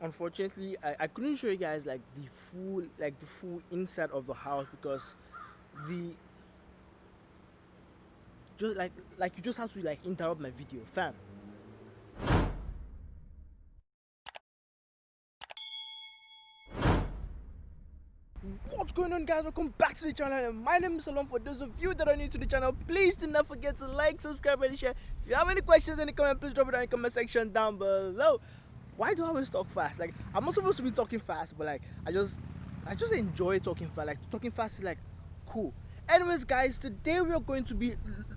unfortunately I couldn't show you guys like the full inside of the house because the just like you just have to like interrupt my video, fam. What's going on, guys? Welcome back to the channel, and my name is Salon. For those of you that are new to the channel, please do not forget to like, subscribe, and share. If you have any questions in the comment, please drop it down in the comment section down below. Why do I always talk fast? Like, I'm not supposed to be talking fast, but like I just enjoy talking fast. Like, talking fast is like cool. Anyways, guys, today we are going to be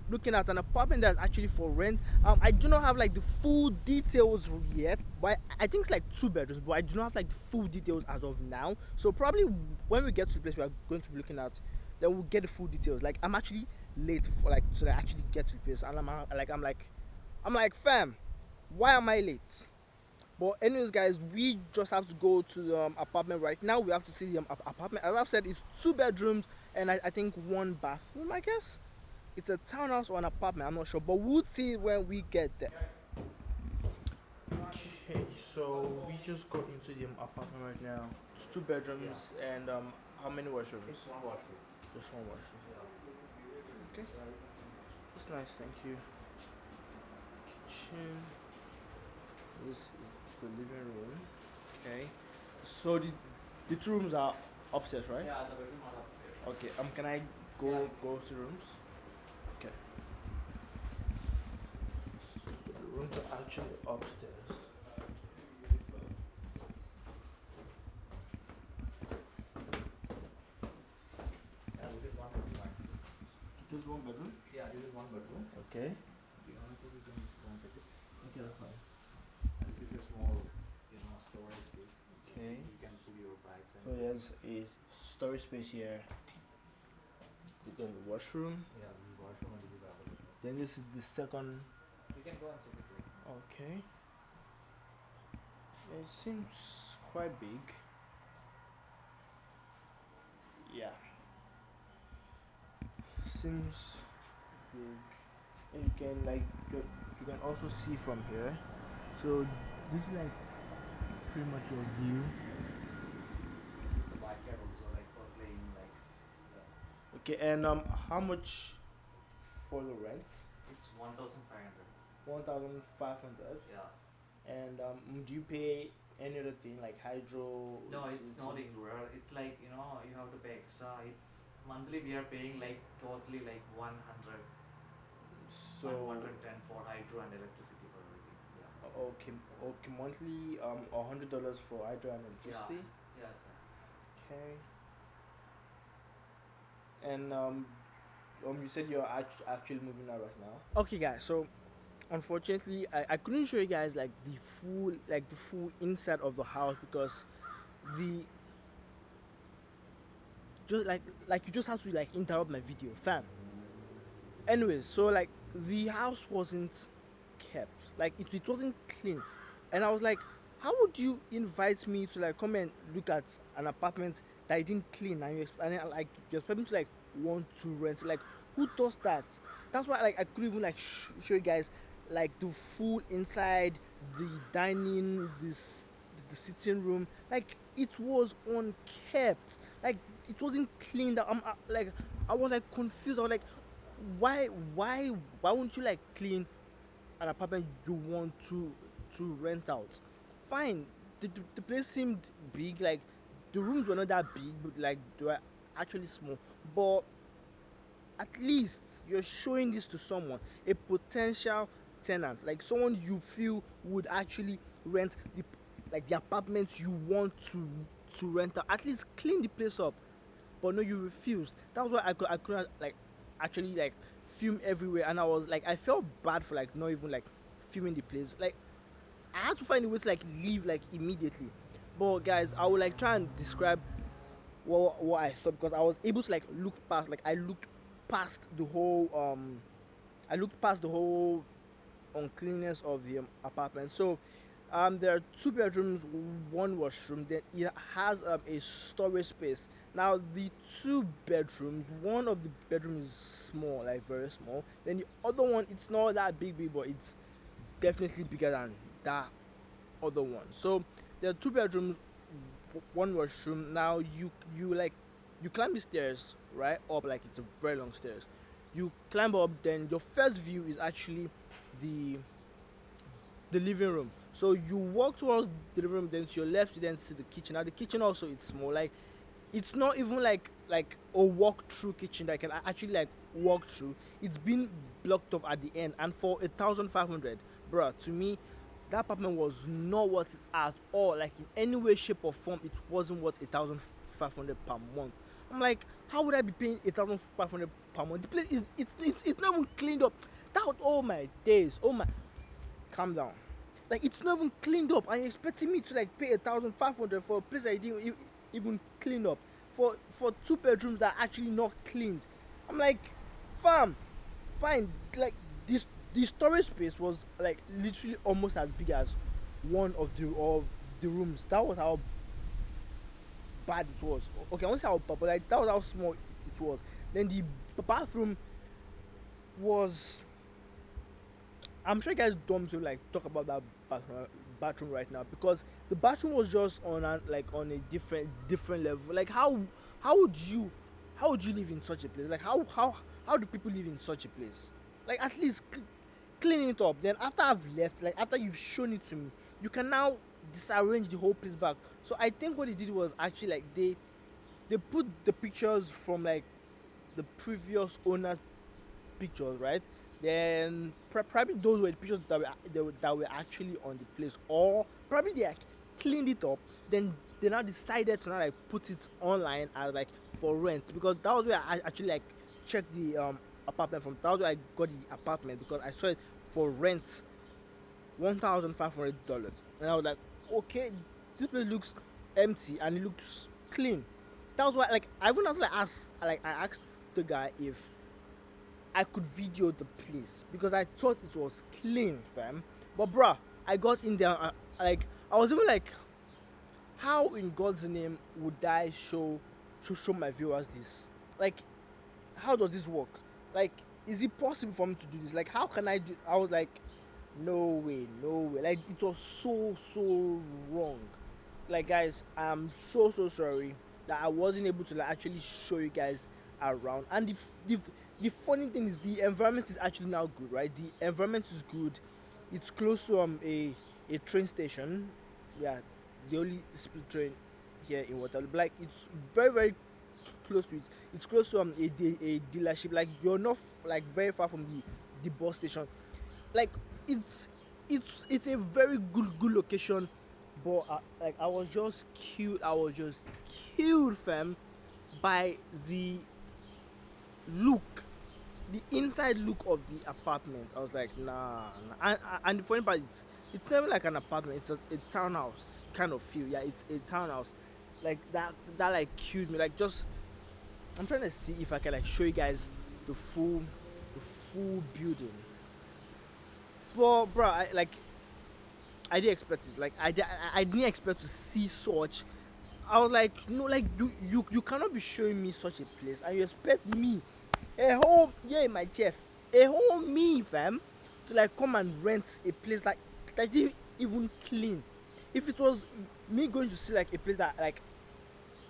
looking at an apartment that's actually for rent. I do not have like the full details yet, but I think it's like 2 bedrooms, but I do not have like the full details as of now. So probably when we get to the place we are going to be looking at, then we'll get the full details. Like, I'm actually late for like to actually get to the place, and I'm like, fam, why am I late? But anyways, guys, we just have to go to the apartment right now. We have to see the apartment. As I've said, it's 2 bedrooms and I think 1 bathroom, I guess. It's a townhouse or an apartment, I'm not sure. But we'll see when we get there. Okay, so we just got into the apartment right now. It's 2 bedrooms and how many washrooms? It's one washroom. Just one washroom. Yeah. Okay, it's nice, thank you. Kitchen. This is the living room. Okay. So the 2 rooms are upstairs, right? Yeah, the bedroom are upstairs. Okay. Can I go to rooms? Okay. So the rooms are actually upstairs. Yeah, this is one bedroom. Just 1 bedroom. Yeah, this is one bedroom. Okay. If you want to, you can just go and check it. Okay, that's fine. This is a small, storage space. Okay. You can put your bags and. So there's a storage space here. Then the washroom. Yeah, this is washroom and this is other bedroom. Then this is the second. You can go and check it. Okay. It seems quite big. Yeah. Seems big. And you can you can also see from here. So this is like pretty much your view. The backyard also, like for playing, like. Okay, and how much for the rent? It's 1,500. 1,500. Yeah. And do you pay any other thing like hydro? No, it's not electricity? included. It's like, you have to pay extra. It's monthly we are paying like totally like 100, So 110 for hydro and electricity for everything. Yeah. okay, monthly $100 for hydro and electricity. Yeah. Yes, sir. Okay. And you said you're actually moving out right now. Okay, guys. So unfortunately, I couldn't show you guys like the full inside of the house because the just like you just have to like interrupt my video, fam. Anyways, so like the house wasn't kept, like it wasn't clean, and I was like, how would you invite me to like come and look at an apartment that I didn't clean, and like you expect me to like want to rent? Like, who does that? That's why like I couldn't even like show you guys like the full inside, the dining, the sitting room. Like, it was unkept, like it wasn't cleaned up. Like, I was like confused. I was like, why won't you like clean an apartment you want to rent out? Fine, the place seemed big. Like, the rooms were not that big, but like they were actually small. But at least you're showing this to someone, a potential tenant, like someone you feel would actually rent the apartment you want to rent out. At least clean the place up. But no, you refused. That's why I couldn't like actually like film everywhere, and I was like, I felt bad for like not even like filming the place. Like, I had to find a way to like leave like immediately. But guys, I would like try and describe what I saw, because I was able to like look past, like past the whole I looked past the whole uncleanness of the apartment. So there are 2 bedrooms, 1 washroom. Then it has a storage space. Now the 2 bedrooms, one of the bedrooms is small, like very small. Then the other one, it's not that big, but it's definitely bigger than that other one. So there are two bedrooms, one washroom. Now you climb the stairs right up, like it's a very long stairs. You climb up, then your first view is actually the the living room. So you walk towards the living room, then to your left you then see the kitchen. Now the kitchen also, it's small, like it's not even like a walk through kitchen that I can actually like walk through. It's been blocked off at the end, and for 1,500, bruh, to me that apartment was not worth it at all. Like in any way, shape or form, it wasn't worth 1,500 per month. I'm like, how would I be paying 1,500 per month? The place is it's not even cleaned up. That was, oh my days, oh my, calm down. Like it's not even cleaned up, and you're expecting me to like pay 1,500 for a place I didn't even clean up, for two bedrooms that are actually not cleaned. I'm like, fam, fine. Like the storage space was like literally almost as big as one of the rooms. That was how bad it was. Okay, I won't say how bad, but like that was how small it was. Then the bathroom was, I'm sure you guys don't want to like talk about that bathroom right now, because the bathroom was just on a like on a different level. Like how would you live in such a place? Like how do people live in such a place? Like at least clean it up. Then after I've left, like after you've shown it to me, you can now disarrange the whole place back. So I think what they did was actually like they put the pictures from like the previous owner pictures, right? Then probably those were the pictures that were actually on the place, or probably they like cleaned it up. Then they now decided to now like put it online as like for rent, because that was where I actually like checked the apartment from. That was where I got the apartment, because I saw it for rent, $1,500, and I was like, okay, this place looks empty and it looks clean. That was why like I even actually I asked the guy if I could video the place, because I thought it was clean, fam. But bruh, I got in there, like I was even like, how in God's name would I show my viewers this? Like, how does this work? Like, is it possible for me to do this? Like, how can I do? I was like, no way, no way. Like, it was so wrong. Like, guys, I'm so sorry that I wasn't able to like actually show you guys around. And the funny thing is, the environment is actually now good, right? The environment is good. It's close to a train station. Yeah, the only split train here in Waterloo. But, like, it's very close to it. It's close to a dealership. Like, you're not like very far from the bus station. Like, it's a very good location. But like I was just killed, fam, by the look, the inside look of the apartment. I was like, nah. And the funny part is, it's never like an apartment. It's a townhouse kind of feel. Yeah, it's a townhouse. Like that like killed me. Like, just, I'm trying to see if I can like show you guys the full building. But bro, I didn't expect it. Like I didn't expect to see such. I was like, no, like you cannot be showing me such a place and you expect me, a whole, yeah, in my chest, a whole me, fam, to like come and rent a place like that didn't even clean. If it was me going to see like a place that like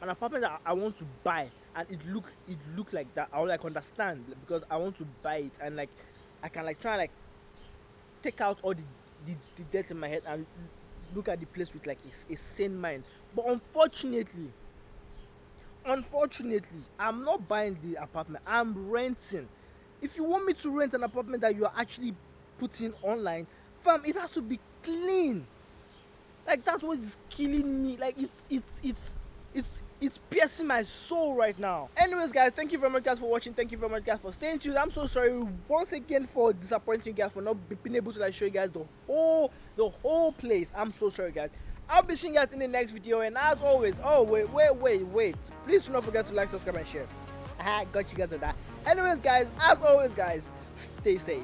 an apartment that I want to buy and it look like that, I would like understand, because I want to buy it and like I can like try and like take out all the dirt in my head and look at the place with like a sane mind. But unfortunately, I'm not buying the apartment, I'm renting. If you want me to rent an apartment that you are actually putting online, fam, it has to be clean. Like, that's what is killing me. Like, it's piercing my soul right now. Anyways, guys, thank you very much, guys, for watching. Thank you very much, guys, for staying tuned. I'm so sorry once again for disappointing you guys, for not being able to like show you guys the whole place. I'm so sorry, guys. I'll be seeing you guys in the next video, and as always, oh wait, please do not forget to like, subscribe, and share. I got you guys on that. Anyways, guys, as always, guys, stay safe.